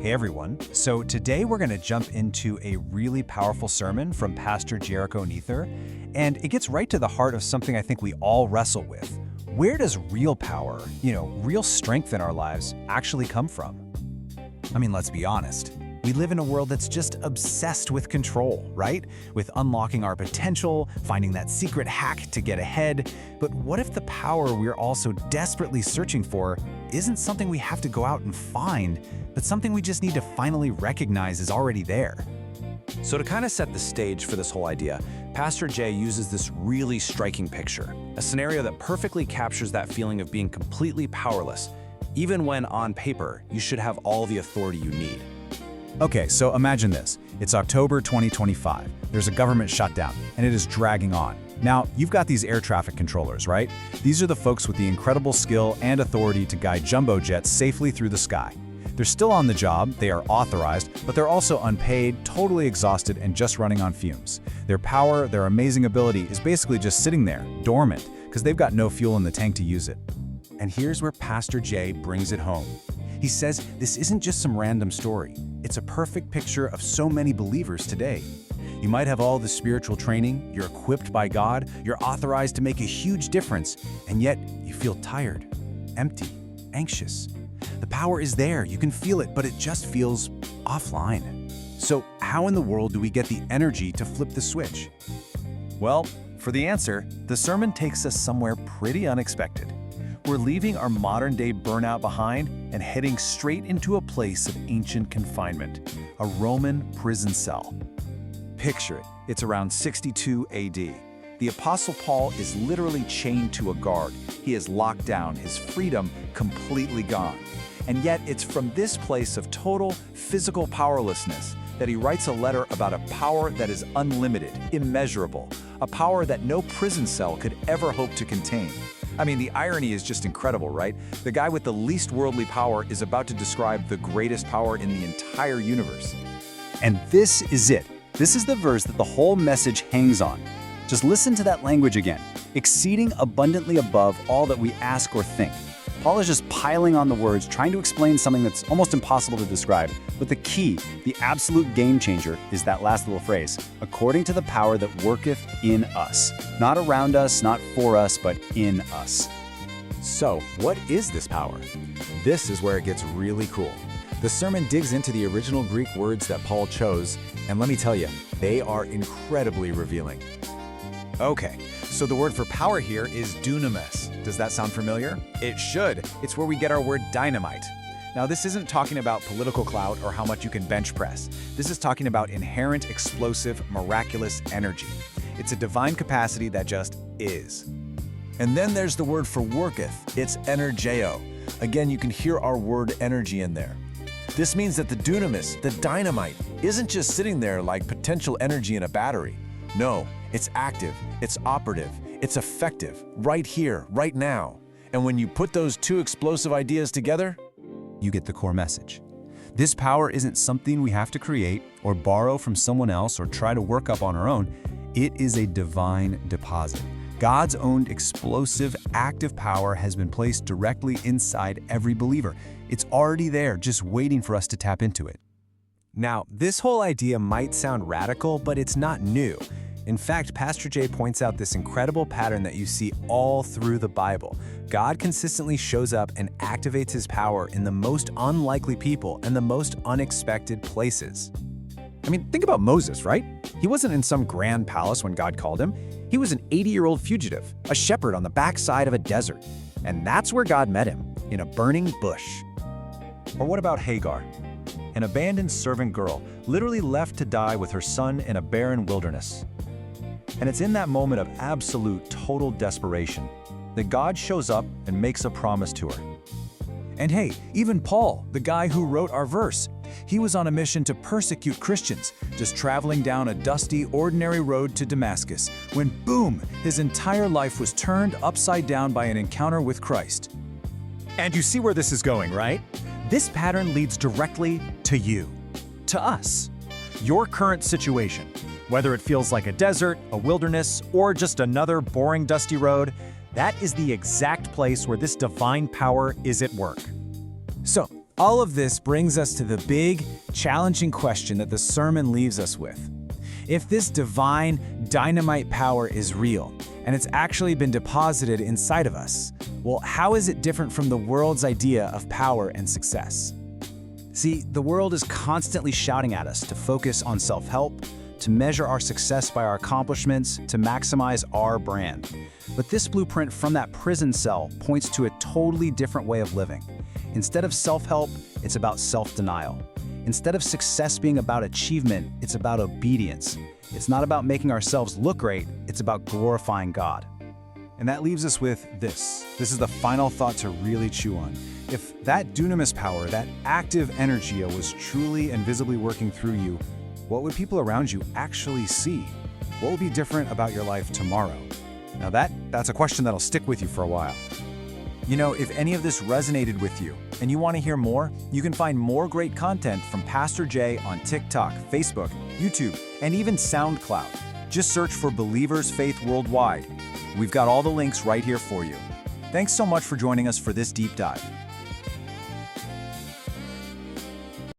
Hey everyone. So today we're going to jump into a really powerful sermon from Pastor Jericho Neither, and it gets right to the heart of something I think we all wrestle with. Where does real power, real strength in our lives actually come from? I mean, let's be honest. We live in a world that's just obsessed with control, right? With unlocking our potential, finding that secret hack to get ahead. But what if the power we're also desperately searching for isn't something we have to go out and find, but something we just need to finally recognize is already there? So to kind of set the stage for this whole idea, Pastor Jay uses this really striking picture, a scenario that perfectly captures that feeling of being completely powerless, even when on paper you should have all the authority you need. Okay, so imagine this. It's October 2025. There's a government shutdown, and it is dragging on. Now, you've got these air traffic controllers, right? These are the folks with the incredible skill and authority to guide jumbo jets safely through the sky. They're still on the job, they are authorized, but they're also unpaid, totally exhausted, and just running on fumes. Their power, their amazing ability is basically just sitting there, dormant, because they've got no fuel in the tank to use it. And here's where Pastor Jay brings it home. He says this isn't just some random story. It's a perfect picture of so many believers today. You might have all the spiritual training, you're equipped by God, you're authorized to make a huge difference, and yet you feel tired, empty, anxious. The power is there, you can feel it, but it just feels offline. So how in the world do we get the energy to flip the switch? Well, for the answer, the sermon takes us somewhere pretty unexpected. We're leaving our modern-day burnout behind and heading straight into a place of ancient confinement, a Roman prison cell. Picture it. It's around 62 AD. The Apostle Paul is literally chained to a guard. He is locked down, his freedom completely gone. And yet it's from this place of total physical powerlessness that he writes a letter about a power that is unlimited, immeasurable, a power that no prison cell could ever hope to contain. I mean, the irony is just incredible, right? The guy with the least worldly power is about to describe the greatest power in the entire universe. And this is it. This is the verse that the whole message hangs on. Just listen to that language again. Exceeding abundantly above all that we ask or think. Paul is just piling on the words, trying to explain something that's almost impossible to describe. But the key, the absolute game changer, is that last little phrase, according to the power that worketh in us. Not around us, not for us, but in us. So, what is this power? This is where it gets really cool. The sermon digs into the original Greek words that Paul chose, and let me tell you, they are incredibly revealing. Okay, so the word for power here is dunamis. Does that sound familiar? It should. It's where we get our word dynamite. Now, this isn't talking about political clout or how much you can bench press. This is talking about inherent, explosive, miraculous energy. It's a divine capacity that just is. And then there's the word for worketh. It's energeo. Again, you can hear our word energy in there. This means that the dunamis, the dynamite, isn't just sitting there like potential energy in a battery. No, it's active, it's operative, it's effective, right here, right now. And when you put those two explosive ideas together, You get the core message. This power isn't something we have to create or borrow from someone else or try to work up on our own. It is a divine deposit. God's own explosive, active power has been placed directly inside every believer. It's already there, just waiting for us to tap into it. Now, this whole idea might sound radical, but it's not new. In fact, Pastor Jay points out this incredible pattern that you see all through the Bible. God consistently shows up and activates his power in the most unlikely people and the most unexpected places. I mean, think about Moses, right? He wasn't in some grand palace when God called him. He was an 80-year-old fugitive, a shepherd on the backside of a desert. And that's where God met him, in a burning bush. Or what about Hagar? An abandoned servant girl, literally left to die with her son in a barren wilderness. And it's in that moment of absolute, total desperation that God shows up and makes a promise to her. And hey, even Paul, the guy who wrote our verse, he was on a mission to persecute Christians, just traveling down a dusty, ordinary road to Damascus, when boom, his entire life was turned upside down by an encounter with Christ. And you see where this is going, right? This pattern leads directly to you, to us. Your current situation, whether it feels like a desert, a wilderness, or just another boring, dusty road, that is the exact place where this divine power is at work. So, All of this brings us to the big, challenging question that the sermon leaves us with. If this divine, dynamite power is real, and it's actually been deposited inside of us, well, how is it different from the world's idea of power and success? See, the world is constantly shouting at us to focus on self-help, to measure our success by our accomplishments, to maximize our brand. But this blueprint from that prison cell points to a totally different way of living. Instead of self-help, it's about self-denial. Instead of success being about achievement, it's about obedience. It's not about making ourselves look great, it's about glorifying God. And that leaves us with this. This is the final thought to really chew on. If that dunamis power, that active energia was truly and visibly working through you, what would people around you actually see? What will be different about your life tomorrow? Now that's a question that'll stick with you for a while. You know, if any of this resonated with you and you want to hear more, you can find more great content from Pastor Jay on TikTok, Facebook, YouTube, and even SoundCloud. Just search for Believers Faith Worldwide. We've got all the links right here for you. Thanks so much for joining us for this deep dive.